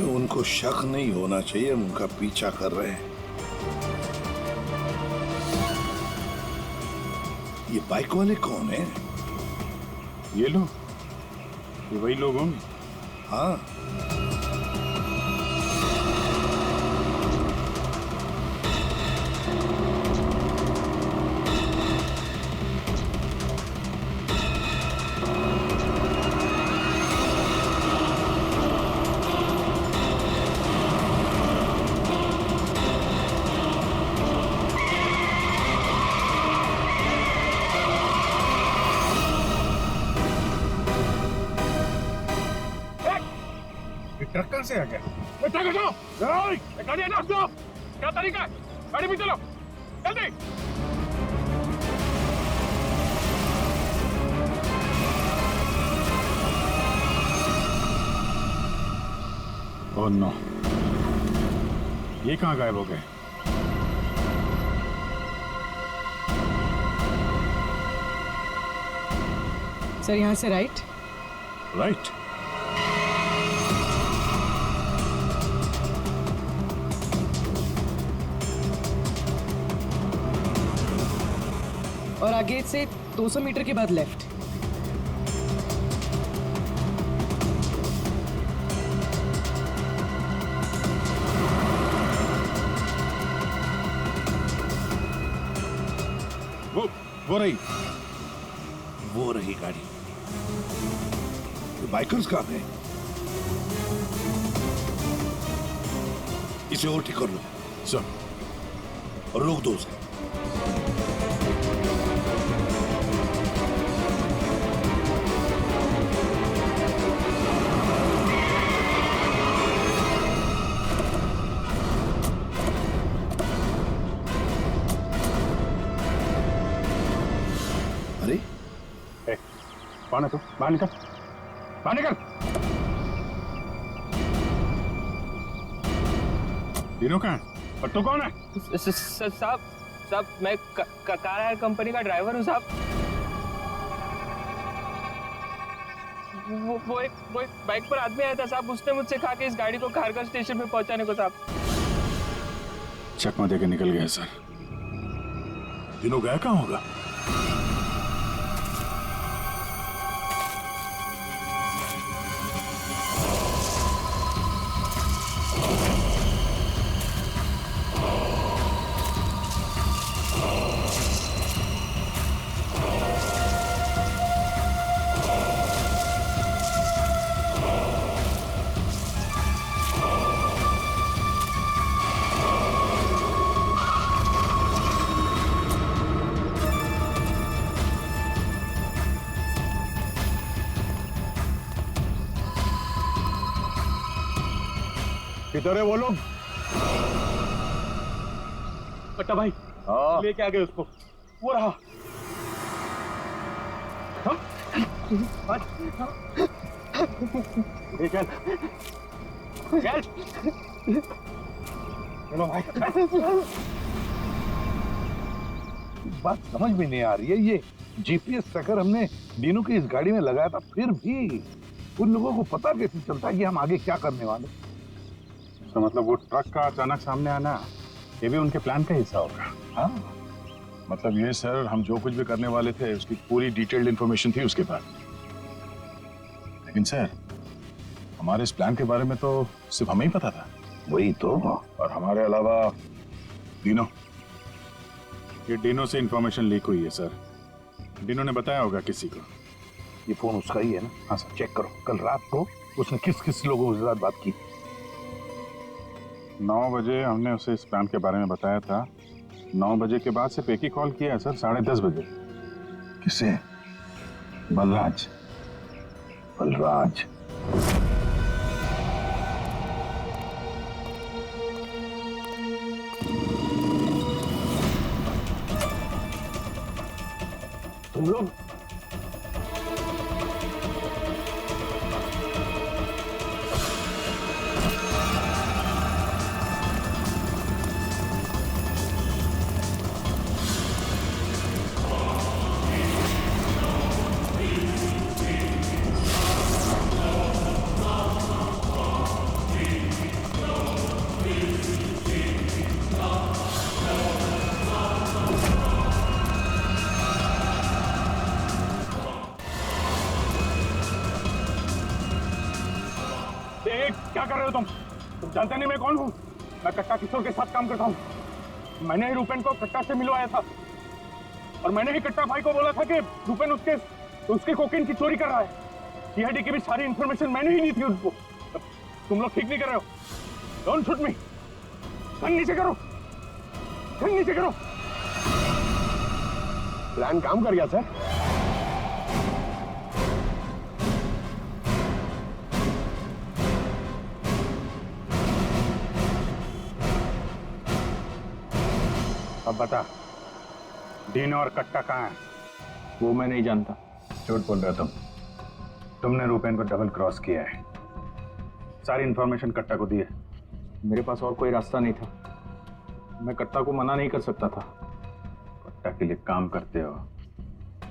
उनको शक नहीं होना चाहिए हम उनका पीछा कर रहे हैं। ये बाइक वाले कौन है? ये लोग, ये वही लोग होंगे। हाँ, ट्रक कहां से आ गया? ट्रक हटाओ! गाड़ी हटाओ उसको! क्या तरीका है? गाड़ी भी चलो, जल्दी! ओह नो, ये कहां गायब हो गए? सर यहाँ से राइट। राइट। और आगे से 200 मीटर के बाद लेफ्ट। वो रही। वो रही गाड़ी। ये बाइकर्स कहाँ गए? इसे और ठीक कर लो सर। और रोक दो उसे। कौन है तू? बाहर निकल, बाहर निकल! तीनों कहाँ है? और तू कौन है? साहब मैं कार हायर कंपनी का ड्राइवर हूँ साहब। वो एक बाइक पर आदमी आया था साहब, उसने मुझसे कहा कि इस गाड़ी को खारघर स्टेशन पे पहुंचाने को साहब। चकमा देकर निकल गया सर। तीनों गया कहाँ होगा? किधर है वो लोग? पट्टा भाई लेके आ गए उसको। वो रहा। चलो भाई। बात समझ में नहीं आ रही है। ये जीपीएस ट्रैकर हमने डीनो की इस गाड़ी में लगाया था, फिर भी उन लोगों को पता कैसे चलता है कि हम आगे क्या करने वाले? तो मतलब वो ट्रक का अचानक सामने आना, ये भी उनके प्लान का हिस्सा होगा। हाँ, मतलब ये सर, हम जो कुछ भी करने वाले थे उसकी पूरी डिटेल्ड इंफॉर्मेशन थी उसके पास। लेकिन सर, हमारे इस प्लान के बारे में तो सिर्फ हमें ही पता था। वही तो। और हमारे अलावा डीनो, ये डीनो से इंफॉर्मेशन लीक हुई है सर। डीनो ने बताया होगा किसी को। ये फोन उसका ही है ना? हाँ सर। चेक करो, कल रात को उसने किस किस लोगों के साथ बात की। 9 बजे हमने उसे इस प्लान के बारे में बताया था। 9 बजे के बाद सिर्फ एक ही कॉल किया है सर, 10:30 बजे। किसे? बलराज। बलराज तुम लोग क्या कर रहे हो तुम जानते नहीं मैं कौन हूँ? मैं कट्टा किशोर के साथ काम करता हूँ। मैंने ही रूपेन को कट्टा से मिलवाया था और मैंने ही कट्टा भाई को बोला था कि रूपेन उसके कोकेन की चोरी कर रहा है। सीआईडी की भी सारी इंफॉर्मेशन मैंने ही दी थी उनको। तुम लोग ठीक नहीं कर रहे हो। Don't shoot me. गन नीचे करो, गन नीचे करो। प्लान काम कर गया सर। अब बता, डीन और कट्टा कहाँ है? वो मैं नहीं जानता। झूठ बोल रहे हो तुमने रूपेन को डबल क्रॉस किया है। सारी इंफॉर्मेशन कट्टा को दी है। मेरे पास और कोई रास्ता नहीं था। मैं कट्टा को मना नहीं कर सकता था। कट्टा के लिए काम करते हो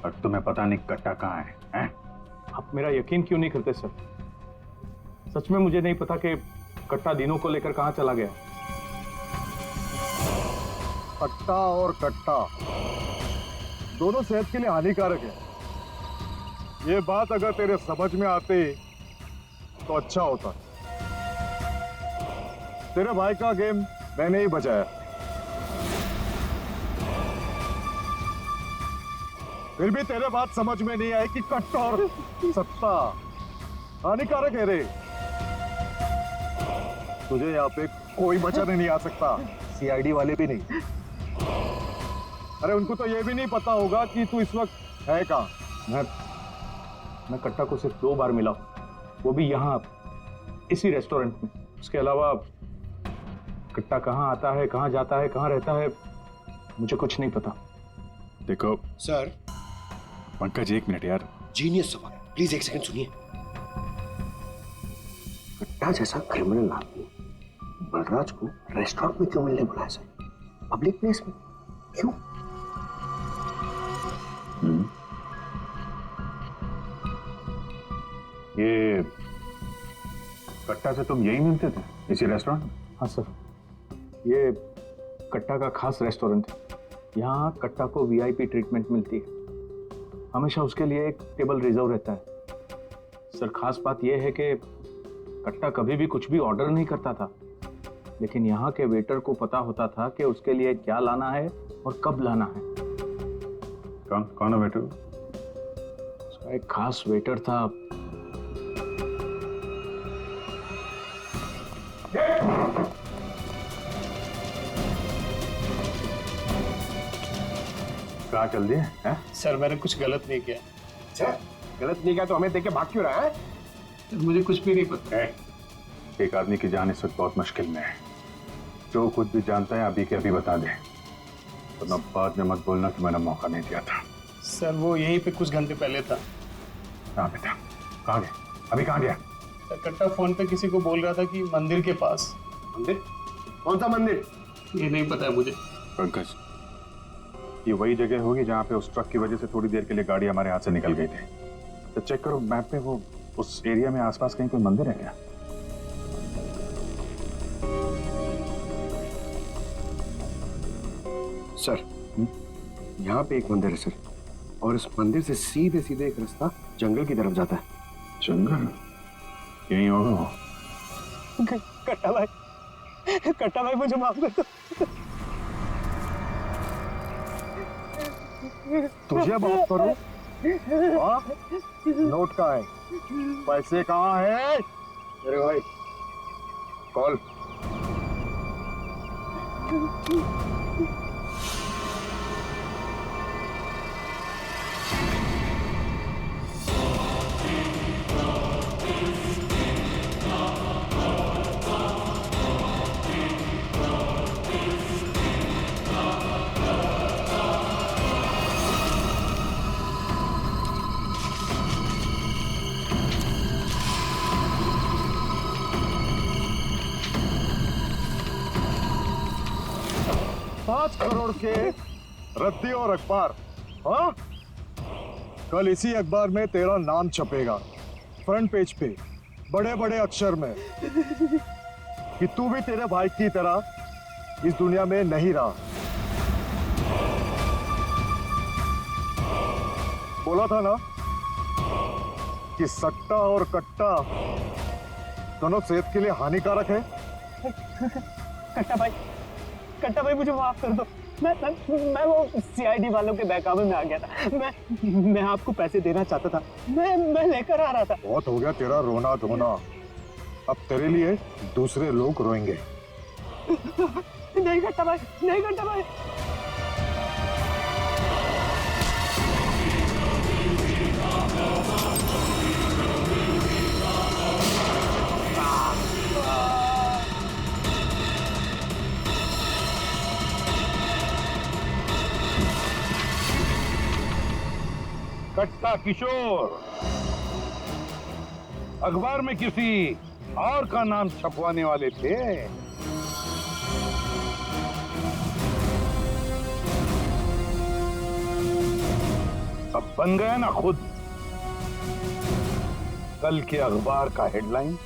और तुम्हें पता नहीं कट्टा कहाँ है, हैं? आप मेरा यकीन क्यों नहीं करते सर? सच में मुझे नहीं पता कि कट्टा दिनों को लेकर कहाँ चला गया। कट्टा और कट्टा दोनों सेहत के लिए हानिकारक है। ये बात अगर तेरे समझ में आती तो अच्छा होता। तेरे भाई का गेम मैंने ही बचाया। फिर भी तेरे बात समझ में नहीं आई कि कट्टा और सत्ता हानिकारक है रे। तुझे यहाँ पे कोई बचाने नहीं आ सकता, सीआईडी वाले भी नहीं। अरे उनको तो ये भी नहीं पता होगा कि तू इस वक्त है कहाँ। मैं कट्टा को सिर्फ 2 बार मिला, वो भी यहाँ इसी रेस्टोरेंट में। उसके अलावा कट्टा कहाँ आता है, कहाँ जाता है, कहाँ रहता है, मुझे कुछ नहीं पता। देखो सर, पंकज, 1 मिनट यार। जीनियस सवाल, प्लीज 1 सेकंड सुनिए। कट्टा जैसा क्रिमिनल आदमी बलराज को रेस्टोरेंट में क्यों मिलने बुलाया सर? पब्लिक प्लेस में क्यों? ये कट्टा से तुम यही मिलते थे, इसी रेस्टोरेंट में? हाँ सर, ये कट्टा का खास रेस्टोरेंट है। यहाँ कट्टा को वीआईपी ट्रीटमेंट मिलती है। हमेशा उसके लिए एक टेबल रिजर्व रहता है। सर, खास बात यह है कि कट्टा कभी भी कुछ भी ऑर्डर नहीं करता था, लेकिन यहाँ के वेटर को पता होता था कि उसके लिए क्या लाना है और कब लाना है। कौन है वेटर? उसका एक खास वेटर था। कहाँ चल दिए हैं? सर मैंने कुछ गलत नहीं किया। सर, गलत नहीं किया तो हमें देख के भाग क्यों रहा है? मुझे कुछ भी नहीं पता। एक आदमी की जान इस वक्त बहुत मुश्किल में है। जो कुछ भी जानता है अभी के अभी बता दे, तो मैं बाद में मत बोलना कि मैंने मौका नहीं दिया था। सर वो यहीं पे कुछ घंटे पहले था। कहाँ पे था? कहाँ गया? अभी कहाँ गया? सर कट्टा फोन पे किसी को बोल रहा था कि मंदिर के पास। मंदिर? कौन सा मंदिर? ये नहीं पता है मुझे। पंकज, ये वही जगह होगी जहाँ पे उस ट्रक की वजह से थोड़ी देर के लिए गाड़ी हमारे हाथ से निकल गई थी। तो चेक करो मैप पे, वो उस एरिया में आसपास कहीं कोई मंदिर है क्या? सर, यहाँ पे एक मंदिर है सर, और इस मंदिर से सीधे सीधे एक रास्ता जंगल की तरफ जाता है। जंगल? यही होगा वो। कट्टा भाई मुझे माफ कर दो। तुझे बात करूं? हाँ? नोट कहाँ है? पैसे कहाँ है? अरे भाई, कॉल। करोड़ के रद्दी और अखबार। हाँ, कल इसी अखबार में तेरा नाम छपेगा, फ्रंट पेज पे बड़े बड़े अक्षर में, कि तू भी तेरे भाई की तरह इस दुनिया में नहीं रहा। बोला था ना कि सट्टा और कट्टा दोनों सेहत के लिए हानिकारक है। कट्टा भाई मुझे माफ कर दो। मैं वो सीआईडी वालों के बहकावे में आ गया था। मैं आपको पैसे देना चाहता था। मैं लेकर आ रहा था। बहुत हो गया तेरा रोना धोना, अब तेरे लिए दूसरे लोग रोएंगे। नहीं कट्टा भाई, नहीं कट्टा भाई। कट्टा किशोर अखबार में किसी और का नाम छपवाने वाले थे। अब बन गया ना खुद कल के अखबार का हेडलाइन।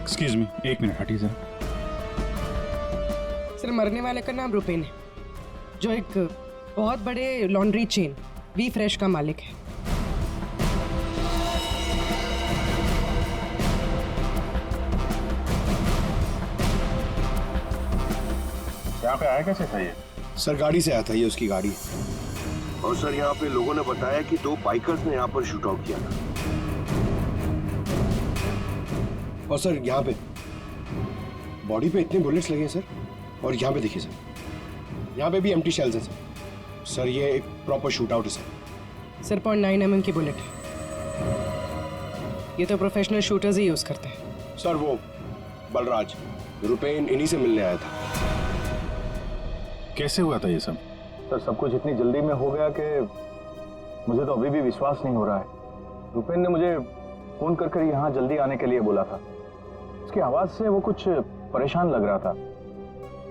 एक्सक्यूज मी, एक मिनट हटिए सर। सर मरने वाले का नाम रुपेन है, जो एक बहुत बड़े लॉन्ड्री चेन वी फ्रेश का मालिक है। यहाँ पे आया कैसे था ये? सर गाड़ी से आया था, ये उसकी गाड़ी है। और सर यहाँ पे लोगों ने बताया कि 2 बाइकर्स ने यहाँ पर शूट आउट किया था। और सर यहाँ पे बॉडी पे इतने बुलेट्स लगे हैं सर, और यहाँ पे देखिए सर, यहाँ पे भी एम्प्टी शेल्स हैं सर। सर ये एक प्रॉपर शूट आउट है सर। सर 0.9 mm की बुलेट है। ये तो प्रोफेशनल शूटर्स ही यूज करते हैं। सर वो बलराज रुपेन इन्हीं से मिलने आया था। कैसे हुआ था ये सब? सर सब कुछ इतनी जल्दी में हो गया कि मुझे तो अभी भी विश्वास नहीं हो रहा है। रुपेन ने मुझे फोन कर यहाँ जल्दी आने के लिए बोला था। उसकी आवाज से वो कुछ परेशान लग रहा था।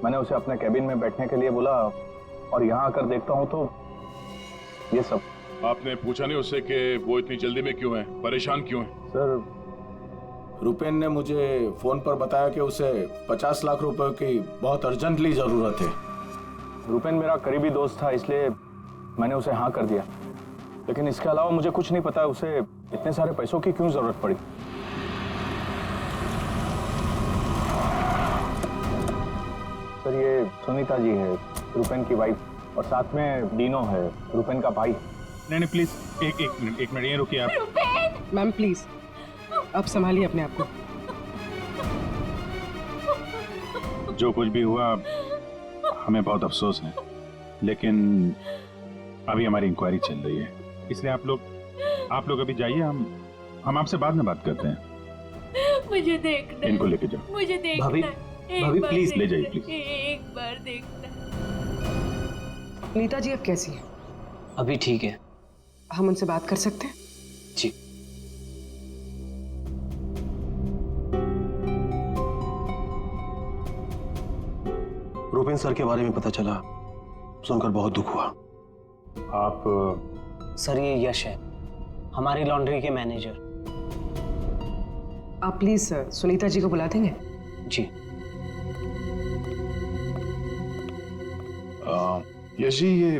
मैंने उसे अपने कैबिन में बैठने के लिए बोला और यहाँ आकर देखता हूँ तो ये सब। आपने पूछा नहीं उससे कि वो इतनी जल्दी में क्यों है, परेशान क्यों है? सर रुपेन ने मुझे फोन पर बताया कि उसे 50 लाख रुपए की बहुत अर्जेंटली जरूरत है। रुपेन मेरा करीबी दोस्त था, इसलिए मैंने उसे हाँ कर दिया। लेकिन इसके अलावा मुझे कुछ नहीं पता उसे इतने सारे पैसों की क्यों जरूरत पड़ी। सर ये सुनीता जी है, रुपेन की वाइफ, और साथ में डीनो है, रुपेन का भाई। नहीं प्लीज एक मिनट ये रुकिए आप। मैम प्लीज अब संभालिए अपने आप को। जो कुछ भी हुआ हमें बहुत अफसोस है, लेकिन अभी हमारी इंक्वायरी चल रही है, इसलिए आप लोग अभी जाइए, हम आपसे बाद में बात करते हैं। मुझे देखना, इनको लेके जाओ। मुझे देखना, भाभी प्लीज ले जाइए प्लीज। एक बार देखना। नीता जी अब कैसी है? अभी ठीक है। हम उनसे बात कर सकते हैं? जी। रुपेन सर के बारे में पता चला, सुनकर बहुत दुख हुआ। आप सर ये यश है, हमारी लॉन्ड्री के मैनेजर। आप प्लीज सुनीता जी को बुला देंगे? जी। यश जी, ये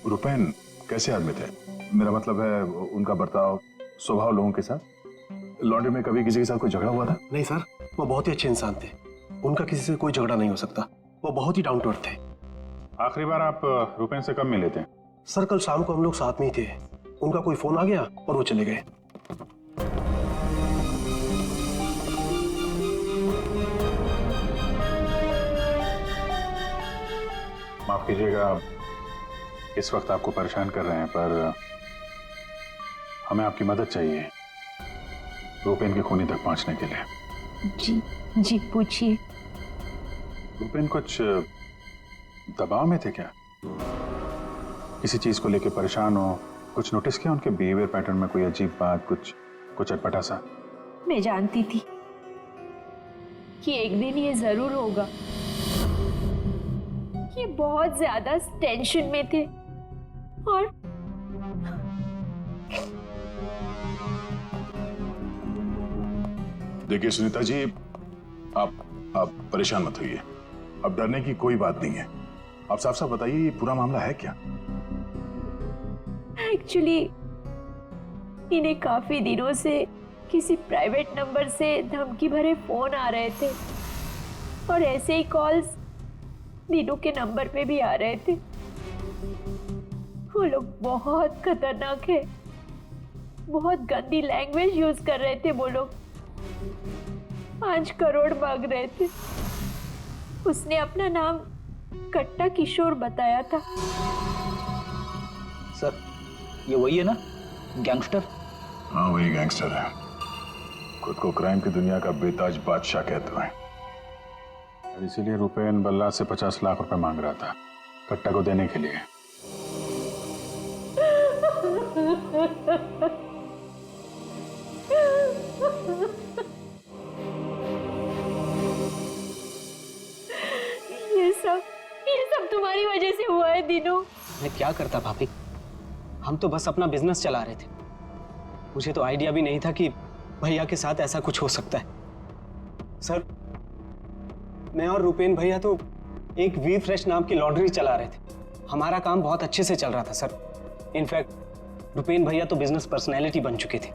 रुपेन कैसे आदमी थे? मेरा मतलब है उनका बर्ताव, स्वभाव लोगों के साथ। लॉन्ड्री में कभी किसी के साथ कोई झगड़ा हुआ था? नहीं सर, वो बहुत ही अच्छे इंसान थे, उनका किसी से कोई झगड़ा नहीं हो सकता। वो बहुत ही डाउन टू अर्थ थे। आखिरी बार आप रुपेन से कब मिले थे? सर कल शाम को हम लोग साथ में ही थे, उनका कोई फोन आ गया और वो चले गए। माफ कीजिएगा इस वक्त आपको परेशान कर रहे हैं, पर हमें आपकी मदद चाहिए रुपेन के खूनी तक पहुंचने के लिए। जी पूछिए। रुपेन कुछ दबाव में थे क्या? किसी चीज को लेकर परेशान हो? कुछ नोटिस किया उनके बिहेवियर पैटर्न में? कोई अजीब बात, कुछ अटपटा सा? मैं जानती थी कि एक दिन ये जरूर होगा। ये बहुत ज्यादा टेंशन में थे और देखिए सुनीता जी, आप परेशान मत होइए। अब डरने की कोई बात नहीं है। आप साफ साफ बताइए ये पूरा मामला है क्या? एक्चुअली इन्हें काफी दिनों से किसी प्राइवेट नंबर से धमकी भरे फोन आ रहे थे और ऐसे ही कॉल्स दीनू के नंबर पे भी आ रहे थे। वो लोग बहुत खतरनाक है, बहुत गंदी लैंग्वेज यूज कर रहे थे। वो लोग 5 करोड़ मांग रहे थे। उसने अपना नाम कट्टा किशोर बताया था। सर ये वही है ना, गैंगस्टर? हाँ वही गैंगस्टर है, खुद को क्राइम की दुनिया का बेताज बादशाह कहते हैं। और इसीलिए रुपेन बल्ला से 50 लाख रुपए मांग रहा था कट्टा को देने के लिए। ये सब तुम्हारी वजह से हुआ है दीनू। मैं क्या करता भाभी, हम तो बस अपना बिजनेस चला रहे थे। मुझे तो आइडिया भी नहीं था कि भैया के साथ ऐसा कुछ हो सकता है। सर मैं और रुपेन भैया तो एक वी फ्रेश नाम की लॉन्ड्री चला रहे थे। हमारा काम बहुत अच्छे से चल रहा था सर। इनफैक्ट रुपेन भैया तो बिजनेस पर्सनैलिटी बन चुके थे।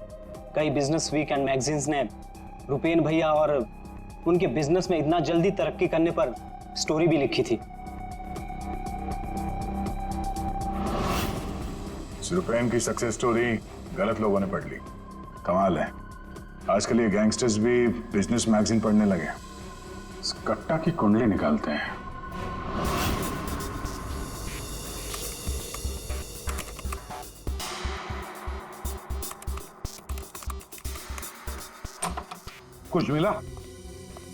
कई बिजनेस वीक एंड मैगजीन्स ने रुपेन भैया और उनके बिजनेस में इतना जल्दी तरक्की करने पर स्टोरी भी लिखी थी। रुपेन की सक्सेस स्टोरी गलत लोगों ने पढ़ ली। कमाल है, आजकल ये गैंगस्टर्स भी बिजनेस मैगजीन पढ़ने लगे। इस कट्टा की कुंडली निकालते हैं। कुछ मिला?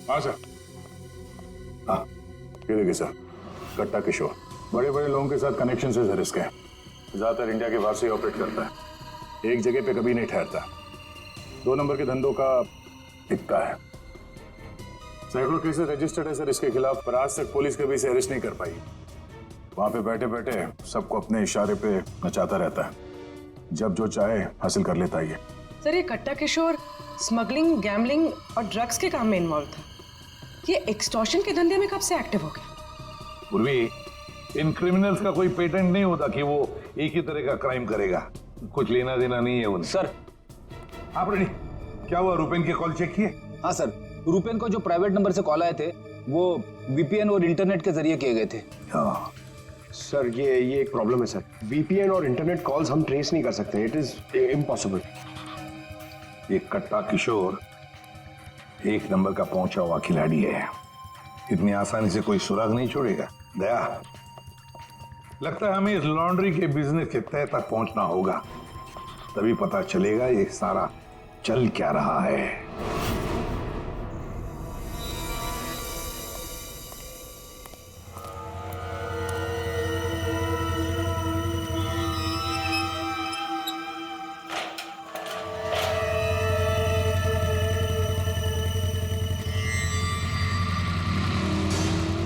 हाँ सर, हाँ ये देखिए सर, कट्टा किशोर बड़े बड़े लोगों के साथ कनेक्शन से रिस्क है, ज्यादातर इंडिया के बाहर से ऑपरेट करता है, एक जगह पे कभी नहीं ठहरता, 2 नंबर के धंधों का टिकता है। सैकड़ों केसेस रजिस्टर्ड है सर इसके खिलाफ, पर आज तक पुलिस कभी इसे अरेस्ट नहीं कर पाई। वहां पे बैठे बैठे सबको अपने इशारे पे नचाता रहता है, जब जो चाहे हासिल कर लेता है ये। सर ये कट्टा किशोर स्मगलिंग, गैम्बलिंग और ड्रग्स के काम में इन्वॉल्व था। ये एक्सटॉर्शन के धंधे में कब से एक्टिव हो गया? पूर्वी इन क्रिमिनल्स का कोई पेटेंट नहीं होता कि वो एक ही तरह का क्राइम करेगा, कुछ लेना देना नहीं है उन्हें। सर आप रेडी? क्या हुआ, रुपेन के कॉल चेक किए? हाँ सर, रुपेन को जो प्राइवेट नंबर से कॉल आए थे वो वीपीएन और इंटरनेट के जरिए किए गए थे। हाँ सर ये एक प्रॉब्लम है सर, वीपीएन और इंटरनेट कॉल्स हम ट्रेस नहीं कर सकते, इट इज इम्पॉसिबल। ये कट्टा किशोर 1 नंबर का पहुंचा हुआ खिलाड़ी है, इतनी आसानी से कोई सुराग नहीं छोड़ेगा। दया, लगता है हमें इस लॉन्ड्री के बिजनेस के तह तक पहुंचना होगा, तभी पता चलेगा ये सारा चल क्या रहा है।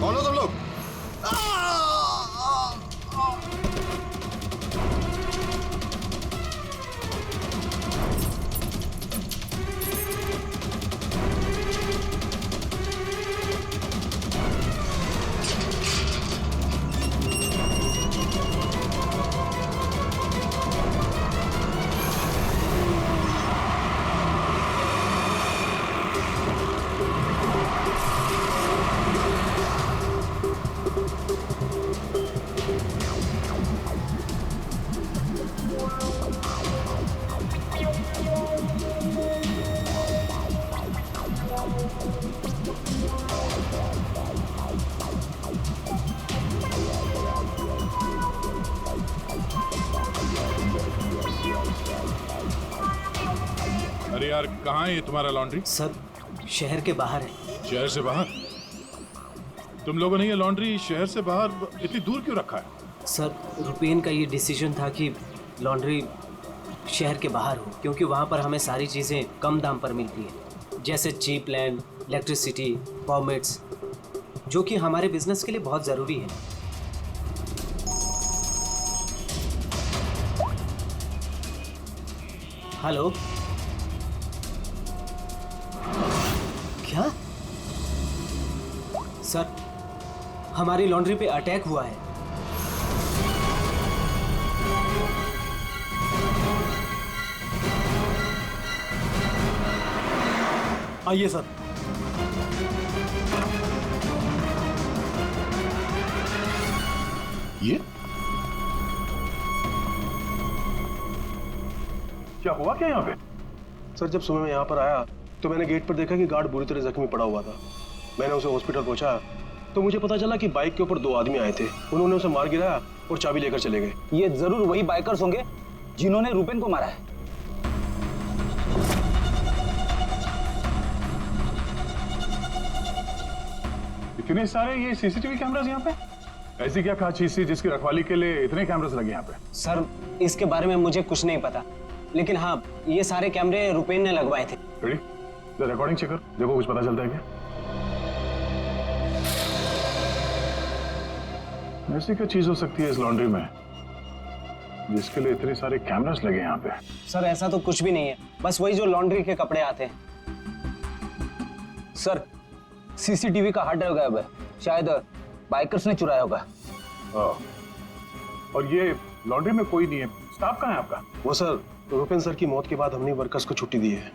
कौन हो तुम लोग? अरे यार, कहाँ है ये तुम्हारा लॉन्ड्री? सर शहर के बाहर है। शहर से बाहर? तुम लोगों ने ये लॉन्ड्री शहर से बाहर इतनी दूर क्यों रखा है? सर रुपेन का ये डिसीजन था कि लॉन्ड्री शहर के बाहर हो, क्योंकि वहाँ पर हमें सारी चीज़ें कम दाम पर मिलती हैं, जैसे चीप लैंड, इलेक्ट्रिसिटी, परमिट्स, जो कि हमारे बिजनेस के लिए बहुत ज़रूरी है। हेलो, क्या? सर हमारी लॉन्ड्री पे अटैक हुआ है। आइए सर। ये क्या हुआ क्या यहाँ पे? सर जब सुबह मैं यहाँ पर आया तो मैंने गेट पर देखा कि गार्ड बुरी तरह जख्मी पड़ा हुआ था। मैंने उसे हॉस्पिटल पहुंचाया तो मुझे पता चला कि बाइक के ऊपर 2 आदमी आए थे, उन्होंने उसे मार गिराया और चाबी लेकर चले गए। ये जरूर वही बाइकर्स होंगे जिन्होंने रुपेन को मारा है। इतने सारे ये सीसीटीवी कैमरास यहाँ पे? ऐसी क्या खास चीज थी जिसकी रखवाली के लिए इतने कैमरास लगे यहाँ पे? सर इसके बारे में मुझे कुछ नहीं पता, लेकिन हाँ ये सारे कैमरे रुपेन ने लगवाए थे। रेडी? रिकॉर्डिंग चेक कर, देखो कुछ पता चलता है क्या? ऐसी क्या चीज हो सकती है इस लॉन्ड्री में जिसके लिए इतने सारे कैमरास लगे यहाँ पे? सर ऐसा तो कुछ भी नहीं है, बस वही जो लॉन्ड्री के कपड़े आते हैं। सर सीसीटीवी का हार्ड ड्राइव गायब है, शायद बाइकर्स ने चुराया होगा। और ये लॉन्ड्री में कोई नहीं है, स्टाफ कहाँ है आपका? वो सर रुपेन सर की मौत के बाद हमने वर्कर्स को छुट्टी दी है।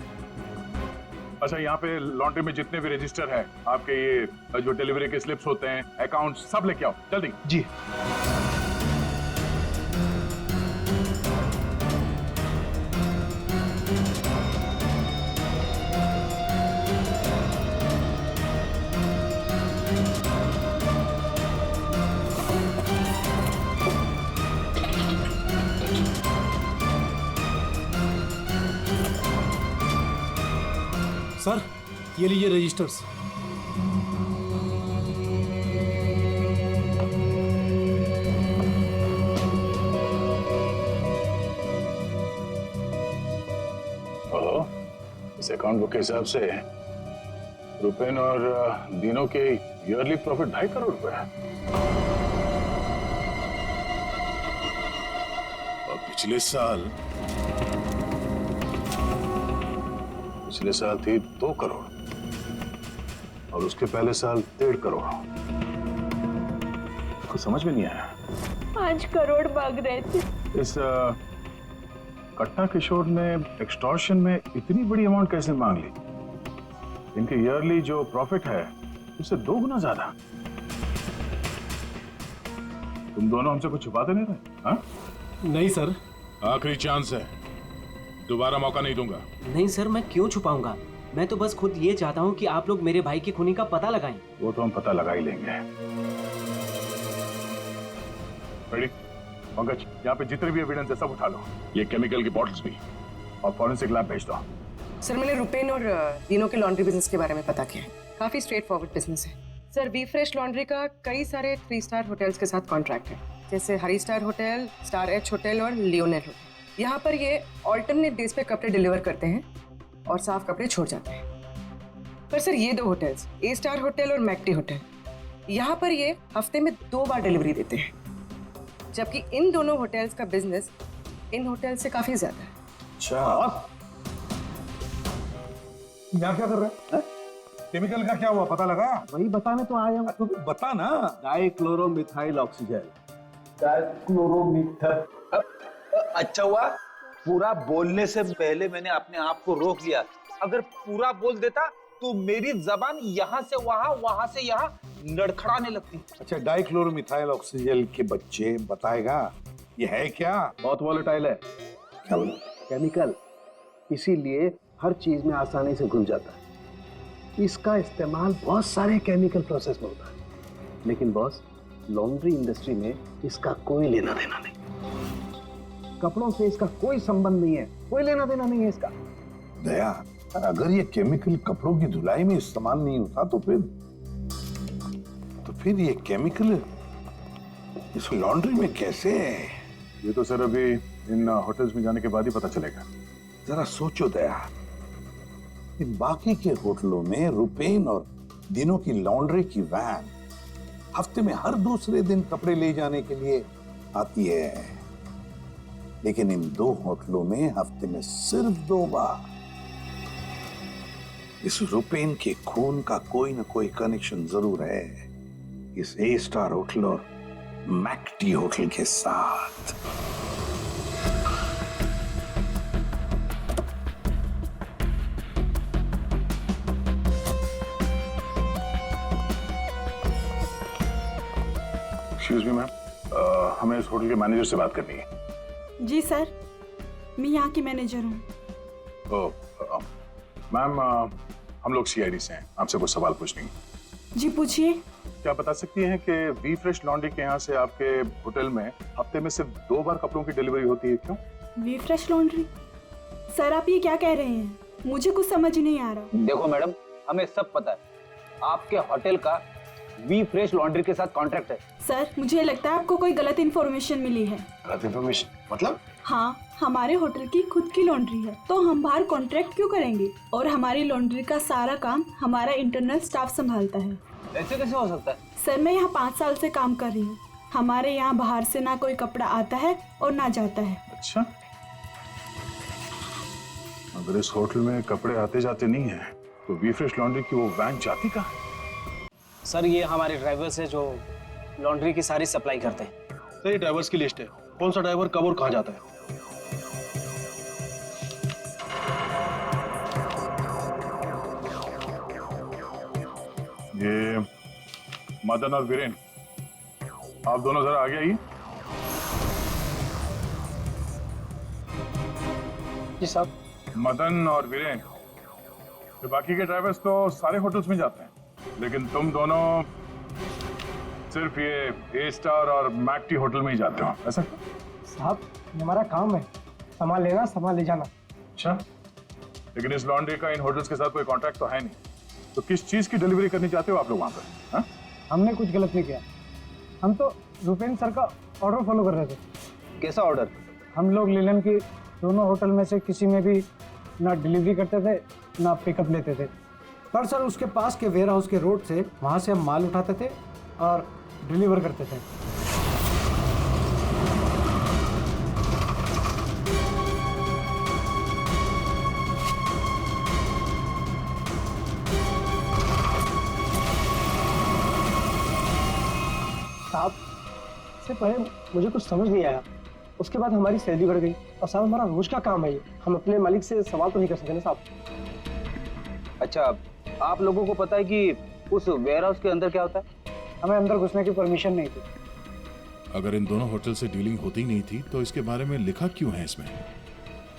अच्छा, यहाँ पे लॉन्ड्री में जितने भी रजिस्टर है आपके, ये जो डिलीवरी के स्लिप्स होते हैं, अकाउंट, सब लेके आओ जल्दी। जी। सर ये लीजिए रजिस्टर्स। इस अकाउंट बुक के हिसाब से रुपेन और दिनों के ईयरली प्रॉफिट 2.5 करोड़ रुपए है। और पिछले साल थी 2 करोड़ और उसके पहले साल 1.5 करोड़। कुछ समझ में नहीं आया। 5 करोड़ मांग रहे थे। इस कट्टा किशोर ने एक्सटॉर्शन में इतनी बड़ी अमाउंट कैसे मांग ली? इनके ईयरली जो प्रॉफिट है उससे 2 गुना ज्यादा। तुम दोनों हमसे कुछ छुपाते नहीं रहे? हाँ? नहीं सर। आखिरी चांस है, दोबारा मौका नहीं दूंगा। नहीं सर, मैं क्यों छुपाऊंगा? मैं तो बस खुद ये चाहता हूँ कि आप लोग मेरे भाई की खूनी का पता लगाएं। वो तो हम पता लगा ही लेंगे। रेडी? पंकज, यहाँ पे जितने भी एविडेंस है सब उठा लो। ये केमिकल की बॉटल्स भी, और फॉरेंसिक लैब भेज दो। सर मैंने रुपेन और दिनों के लॉन्ड्री बिजनेस के बारे में पता किया है। काफी स्ट्रेट फॉरवर्ड बिजनेस है सर। वी फ्रेश लॉन्ड्री का कई सारे 3 स्टार होटल्स के साथ कॉन्ट्रैक्ट है, जैसे Hari star hotel, star H hotel और लियोनेल होटल। यहाँ पर ये ऑल्टरनेट डेज पे कपड़े डिलीवर करते हैं और साफ कपड़े छोड़ जाते हैं। पर सर ये 2 होटल्स, ए स्टार होटल और मैक्टी होटल, यहाँ पर ये हफ्ते में 2 बार डिलीवरी देते हैं, जबकि इन दोनों होटल्स का बिजनेस इन होटल से काफी ज्यादा है। अच्छा, यहाँ क्या कर रहे हैं? केमिकल का क्या हुआ, पता लगा? वही बताने तो आया हूँ। तो बता ना। डाइक्लोरोमिथाइल ऑक्सीजन। अच्छा हुआ पूरा बोलने से पहले मैंने अपने आप को रोक लिया। अगर पूरा बोल देता तो मेरी जबान यहाँ से वहाँ, वहाँ से यहाँ लड़खड़ाने लगती। अच्छा, डाइक्लोरोमिथाइल ऑक्सीजन के बच्चे बताएगा ये है क्या? बहुत वॉलेटाइल है। क्या बोला? केमिकल, इसीलिए हर चीज में आसानी से घुल जाता है। इसका इस्तेमाल बहुत सारे केमिकल प्रोसेस में होता है, लेकिन बॉस लॉन्ड्री इंडस्ट्री में इसका कोई लेना देना नहीं। कपड़ों से इसका कोई संबंध नहीं है, कोई लेना देना नहीं है इसका। दया, अगर ये केमिकल कपड़ों की धुलाई में इस्तेमाल नहीं होता तो फिर ये केमिकल इस लॉन्ड्री में कैसे? ये तो सर अभी इन होटल्स में जाने के बाद ही पता चलेगा। जरा सोचो दया, इन बाकी के होटलों में रुपेन और दिनों की लॉन्ड्री की वैन हफ्ते में हर दूसरे दिन कपड़े ले जाने के लिए आती है, लेकिन इन 2 होटलों में हफ्ते में सिर्फ 2 बार। इस रुपेन के खून का कोई ना कोई कनेक्शन जरूर है इस ए स्टार होटल और मैक्टी होटल के साथ। एक्सक्यूज मी मैम, हमें इस होटल के मैनेजर से बात करनी है। जी सर, मैं यहाँ की मैनेजर हूँ। मैम, हम लोग सीआईडी से हैं, आपसे कुछ सवाल पूछने हैं। जी पूछिए। क्या बता सकती हैं कि वी फ्रेश लॉन्ड्री के यहाँ से आपके होटल में हफ्ते में सिर्फ 2 बार कपड़ों की डिलीवरी होती है, क्यों? We fresh laundry? सर आप ये क्या कह रहे हैं? मुझे कुछ समझ नहीं आ रहा। देखो मैडम, हमें सब पता है, आपके होटल का वी फ्रेश लॉन्ड्री के साथ कॉन्ट्रैक्ट है। सर मुझे लगता है आपको कोई गलत इन्फॉर्मेशन मिली है। गलत इन्फॉर्मेशन मतलब? हाँ, हमारे होटल की खुद की लॉन्ड्री है, तो हम बाहर कॉन्ट्रैक्ट क्यों करेंगे? और हमारी लॉन्ड्री का सारा काम हमारा इंटरनल स्टाफ संभालता है। ऐसे कैसे हो सकता है? सर मैं यहाँ 5 साल से काम कर रही हूँ। हमारे यहाँ बाहर से ना कोई कपड़ा आता है और ना जाता है। अच्छा, अगर इस होटल में कपड़े आते जाते नहीं है तो वी फ्रेश लॉन्ड्री की वो वैन जाती कहाँ है? सर ये हमारे ड्राइवर्स है जो लॉन्ड्री की सारी सप्लाई करते हैं। सर ये ड्राइवर्स की लिस्ट है, कौन सा ड्राइवर कब और कहाँ जाता है। ये मदन और वीरेन, आप दोनों जरा आगे आइए। जी साहब। मदन और वीरेन, ये बाकी के ड्राइवर्स तो सारे होटल्स में जाते हैं, लेकिन तुम दोनों सिर्फ ये ए स्टार और मैक्टी होटल में ही जाते हो, ऐसा? साहब ये हमारा काम है, सामान लेना सामान ले जाना। अच्छा, लेकिन इस लॉन्ड्री का इन होटल्स के साथ कोई कॉन्ट्रैक्ट तो है नहीं, तो किस चीज की डिलीवरी करनी चाहते हो आप लोग वहां पर? हाँ? हमने कुछ गलत नहीं किया, हम तो रुपेन सर का ऑर्डर फॉलो कर रहे थे। कैसा ऑर्डर? हम लोग लीलन की दोनों होटल में से किसी में भी ना डिलीवरी करते थे अपना पिकअप लेते थे। पर सर उसके पास के वेयर हाउस के रोड से वहाँ से हम माल उठाते थे और डिलीवर करते थे। साहब इससे पहले मुझे कुछ समझ नहीं आया, उसके बाद हमारी सैलरी बढ़ गई और साहब हमारा रोज का काम है ये, हम अपने मालिक से सवाल तो नहीं कर सकते ना साहब। अच्छा, आप लोगों को पता है कि उस वेयर हाउस के अंदर क्या होता है? हमें अंदर घुसने की परमिशन नहीं थी। अगर इन दोनों होटल से डीलिंग होती नहीं थी तो इसके बारे में लिखा क्यों है इसमें?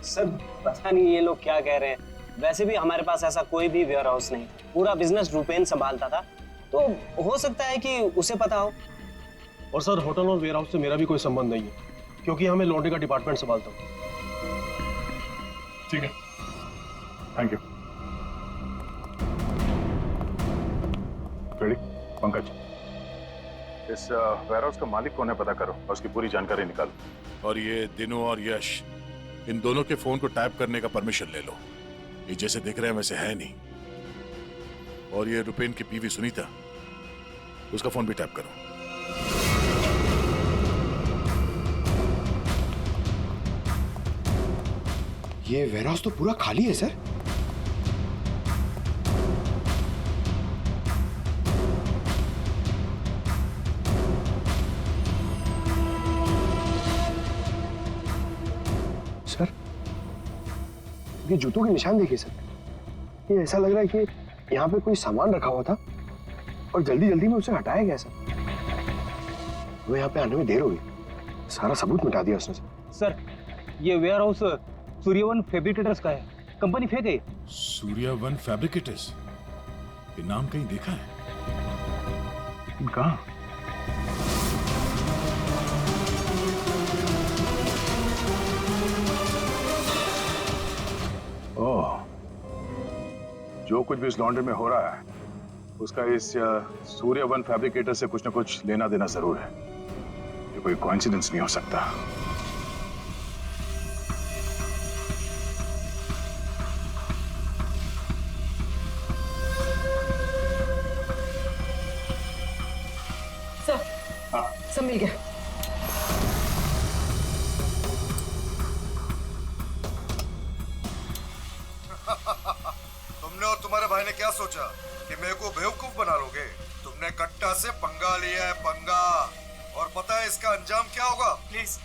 सर पता नहीं ये लोग क्या कह रहे हैं, वैसे भी हमारे पास ऐसा कोई भी वेयर हाउस नहीं था, पूरा बिजनेस रूपेन संभालता था, तो हो सकता है कि उसे पता हो। और सर होटल और वेयर हाउस से मेरा भी कोई संबंध नहीं है, क्योंकि हमें लॉन्ड्री का डिपार्टमेंट संभालता हूँ। ठीक है, थैंक यू। रेडी? पंकज, इस वेयर हाउस का मालिक कौन है पता करो और उसकी पूरी जानकारी निकालो। और ये दिनू और यश, इन दोनों के फोन को टैप करने का परमिशन ले लो। ये जैसे दिख रहे हैं वैसे है नहीं। और ये रुपेन की बीवी सुनीता, उसका फोन भी टैप करो। ये वेयरहाउस तो पूरा खाली है सर। सर ये जूतों के निशान देखिए सर, ये ऐसा लग रहा है कि यहाँ पे कोई सामान रखा हुआ था और जल्दी जल्दी में उसे हटाया गया सर। हमें यहाँ पे आने में देर हो गई, सारा सबूत मिटा दिया उसने सर। ये वेयर हाउस सूर्यवन फैब्रिकेटर्स का है, कंपनी फेक है। सूर्यवन फैब्रिकेटर्स, ये नाम कहीं देखा है? कहाँ? ओह, जो कुछ भी इस लॉन्ड्री में हो रहा है उसका इस सूर्यवन फैब्रिकेटर से कुछ ना कुछ लेना देना जरूर है। ये कोई कोइंसिडेंस नहीं हो सकता। सर, सब मिल गया। तुमने और तुम्हारे भाई ने क्या सोचा कि मेरे को बेवकूफ बना लोगे? तुमने कट्टा से पंगा लिया है, पंगा। और पता है इसका अंजाम क्या होगा? प्लीज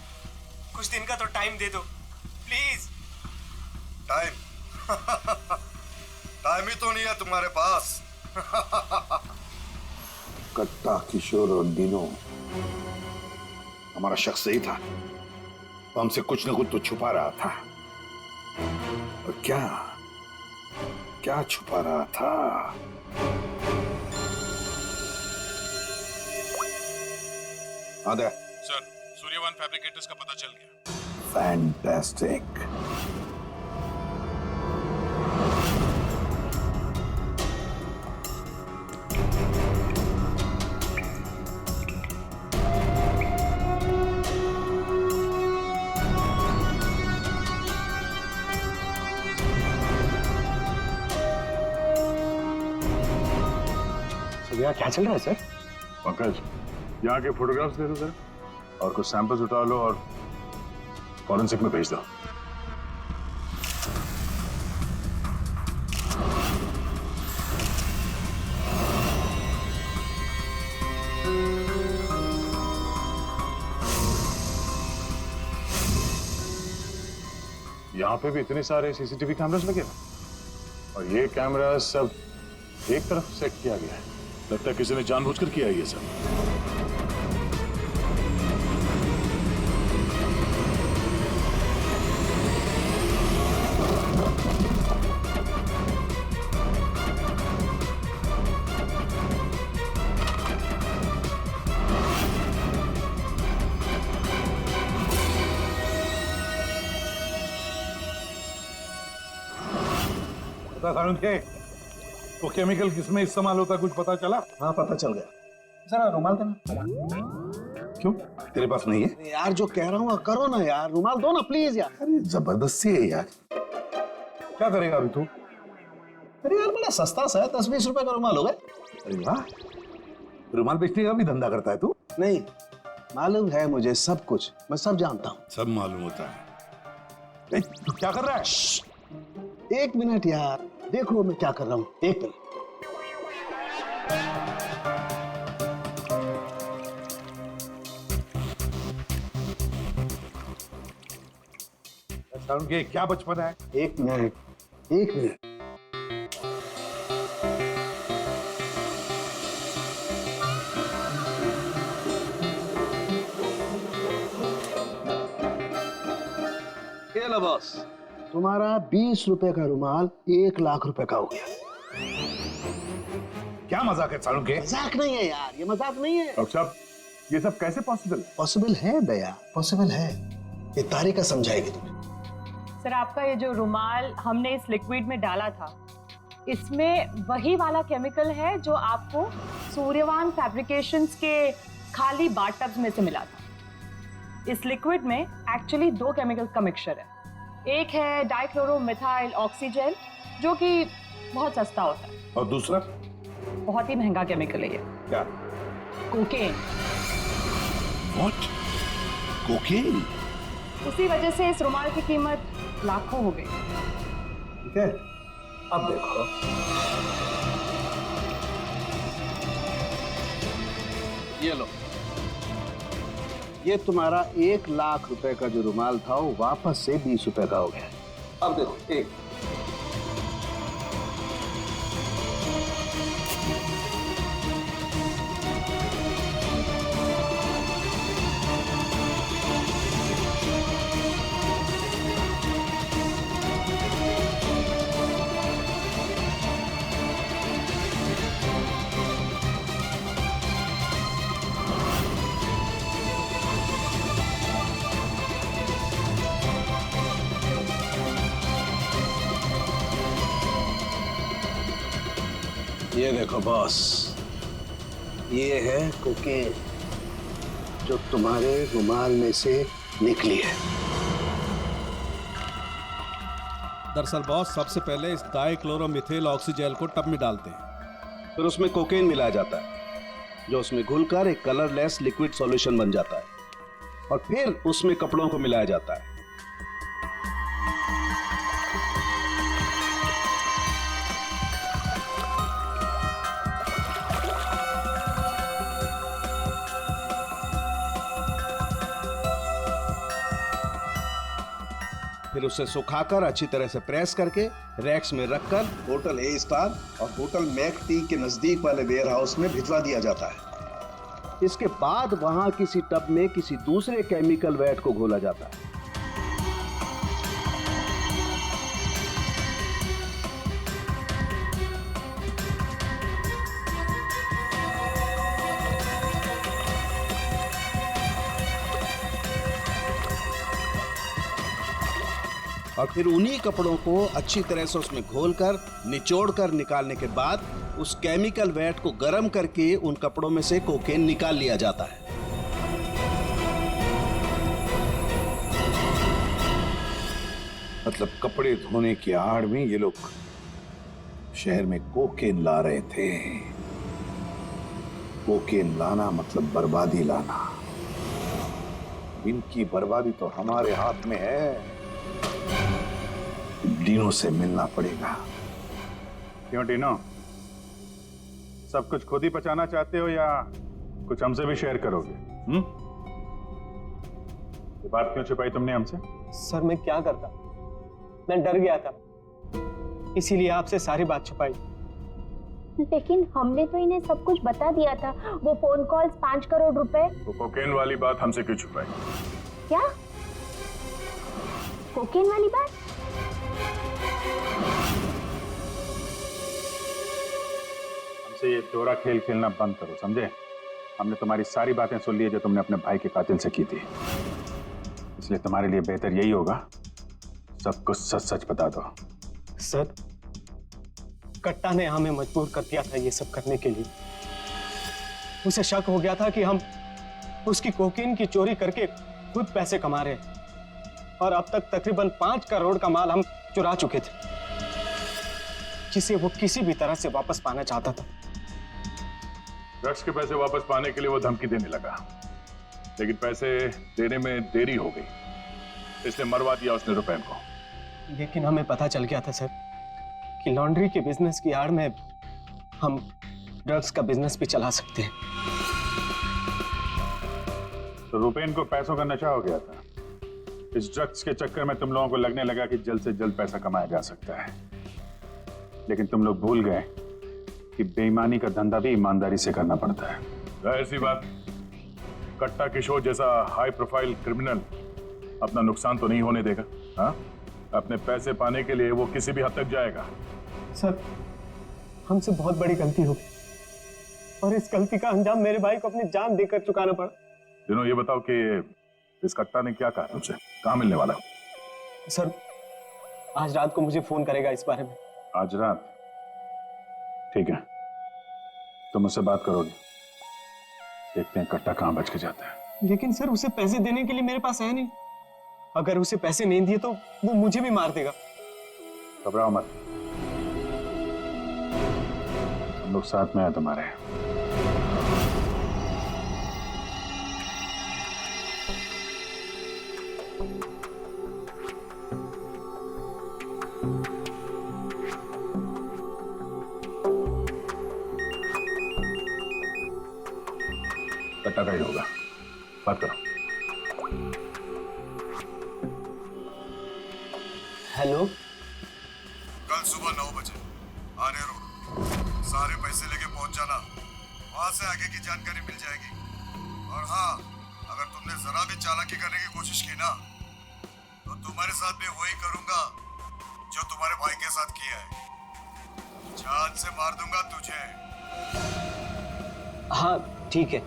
कुछ दिन का तो टाइम दे दो प्लीज। टाइम? टाइम ही तो नहीं है तुम्हारे पास। कट्टा, किशोर और दिनों हमारा शख्स सही था, वो हमसे कुछ ना कुछ तो छुपा रहा था। और क्या क्या छुपा रहा था? आदे सर, सूर्यवन फैब्रिकेटर्स का पता चल गया। फैंटास्टिक। यहाँ क्या चल रहा है सर? पंकज, यहाँ के फोटोग्राफ्स दे दो सर, और कुछ सैंपल्स उठा लो और फॉरेंसिक में भेज दो। यहाँ पे भी इतने सारे सीसीटीवी कैमरास लगे ना, और ये कैमरा सब एक तरफ सेट किया गया है। लगता है किसी ने जानबूझकर किया है ये सब। थे वो केमिकल किसमें इस्तेमाल होता, कुछ पता चला? हाँ पता चल गया। जरा रुमाल देना। क्यों, तेरे पास नहीं है? यार जो कह रहा हूँ करो ना यार, रुमाल दो ना प्लीज यार। अरे जबरदस्ती है यार। क्या करेगा अभी तू? अरे यार बड़ा सस्ता सा है, 10-20 रुपए का रुमाल होगा। अरे वाह, रुमाल बेचने का भी धंधा करता है तू? नहीं, मालूम है मुझे सब कुछ, मैं सब जानता हूँ। सब मालूम होता है। तू क्या कर रहा है? 1 मिनट यार, देखो मैं क्या कर रहा हूँ, 1 मिनट। उनके क्या बचपन है? 1 मिनट, 1 मिनट। ये लो बॉस, तुम्हारा 20 रुपए का रुमाल 1 लाख रुपए का हो गया। क्या मजाक है सालू के? मजाक नहीं है यार, ये मजाक नहीं है। डॉक्टर साहब, ये सब कैसे पॉसिबल है? पॉसिबल है दया, पॉसिबल है। ये तारिका समझाएगी तुम्हें। सर, आपका ये जो रुमाल हमने इस लिक्विड में डाला था, इसमें वही वाला केमिकल है जो आपको सूर्यवान फैब्रिकेशंस के खाली बाथटब्स में से मिला था। इस लिक्विड में एक्चुअली 2 केमिकल्स का मिक्सचर है। एक है डाइक्लोरोमिथाइल ऑक्सीजन, जो कि बहुत सस्ता होता है, और दूसरा बहुत ही महंगा केमिकल है ये। क्या? कोकेन। What? कोकेन? उसी वजह से इस रुमाल की कीमत लाखों हो गई। ठीक है, अब देखो। ये लो, ये तुम्हारा 1 लाख रुपए का जो रुमाल था वो वापस से 20 रुपए का हो गया। अब देखो, एक ये देखो बॉस, ये है कोकेन जो तुम्हारे रुमाल में से निकली है। दरअसल बॉस, सबसे पहले इस डाइक्लोरोमिथाइल ऑक्सीजेल को टब में डालते हैं, फिर उसमें कोकेन मिलाया जाता है जो उसमें घुलकर एक कलरलेस लिक्विड सॉल्यूशन बन जाता है, और फिर उसमें कपड़ों को मिलाया जाता है। फिर उसे सुखाकर अच्छी तरह से प्रेस करके रैक्स में रखकर होटल ए स्टार और होटल मैक टी के नजदीक वाले वेयर हाउस में भिजवा दिया जाता है। इसके बाद वहां किसी टब में किसी दूसरे केमिकल वैट को घोला जाता है। और फिर उन्हीं कपड़ों को अच्छी तरह से उसमें घोलकर निचोड़कर निकालने के बाद उस केमिकल वैट को गर्म करके उन कपड़ों में से कोकेन निकाल लिया जाता है। मतलब कपड़े धोने की आड़ में ये लोग शहर में कोकेन ला रहे थे। कोकेन लाना मतलब बर्बादी लाना। इनकी बर्बादी तो हमारे हाथ में है। डीनो से मिलना पड़ेगा। क्यों डीनो, सब कुछ खुद ही पचाना चाहते हो या कुछ हमसे भी शेयर करोगे? ये बात क्यों छुपाई तुमने हमसे? सर, मैं क्या करता, मैं डर गया था, इसीलिए आपसे सारी बात छुपाई। लेकिन हमने तो इन्हें सब कुछ बता दिया था। वो फोन कॉल्स, 5 करोड़ रुपए। वो कोकेन वाली बात हमसे क्यों छुपाई? क्या कोकेन वाली बात? हमसे ये चोरा खेल खेलना बंद करो, समझे? हमने तुम्हारी सारी बातें सुन ली है जो तुमने अपने भाई के कातिल से की थी, इसलिए तुम्हारे लिए बेहतर यही होगा सब कुछ सच सच बता दो। सर, कट्टा ने हमें मजबूर कर दिया था ये सब करने के लिए। उसे शक हो गया था कि हम उसकी कोकीन की चोरी करके खुद पैसे कमा रहे हैं, और अब तक तकरीबन 5 करोड़ का माल हम चुरा चुके थे। जिसे वो किसी भी तरह से वापस पाना चाहता था। ड्रग्स के पैसे वापस पाने के लिए वो धमकी देने लगा, लेकिन पैसे देने में देरी हो गई, इसलिए मरवा दिया उसने रुपैन को। लेकिन हमें पता चल गया था सर कि लॉन्ड्री के बिजनेस की आड़ में हम ड्रग्स का बिजनेस भी चला सकते हैं। तो रुपैन को पैसों का नशा हो गया था। इस ड्रग्स के चक्कर में तुम लोगों को लगने लगा कि जल्द से जल्द पैसा कमाया जा सकता है, लेकिन तुम लोग भूल गए कि बेईमानी का धंधा भी ईमानदारी से करना पड़ता है। ऐसी बात, कट्टा किशोर जैसा हाई प्रोफाइल क्रिमिनल अपना नुकसान तो नहीं होने देगा। हाँ, अपने पैसे पाने के लिए वो किसी भी हद तक जाएगा। सर, हमसे बहुत बड़ी गलती हो गई और इस गलती का अंजाम मेरे भाई को अपनी जान देकर चुकाना पड़ा। दिनों, ये बताओ कि इस कट्टा ने क्या कहा तुमसे? कहाँ मिलने वाला? सर, आज रात को मुझे फोन करेगा इस बारे में। आज रात? ठीक है, तुम उससे बात करोगे, देखते हैं कट्टा कहां बच के जाता है। लेकिन सर, उसे पैसे देने के लिए मेरे पास है नहीं। अगर उसे पैसे नहीं दिए तो वो मुझे भी मार देगा। घबराओ मत, हम लोग साथ में हैं तुम्हारे। कट्टा का ही होगा, बात करो। हेलो, कल सुबह 9 बजे आर्य रोड, सारे पैसे लेके पहुंच जाना, वहां से आगे की जानकारी मिल जाएगी। और हाँ, अगर तुमने जरा भी चालाकी करने की कोशिश की ना, तो तुम्हारे साथ भी वही करूंगा जो तुम्हारे भाई के साथ किया है। जान से मार दूंगा तुझे। हाँ ठीक है,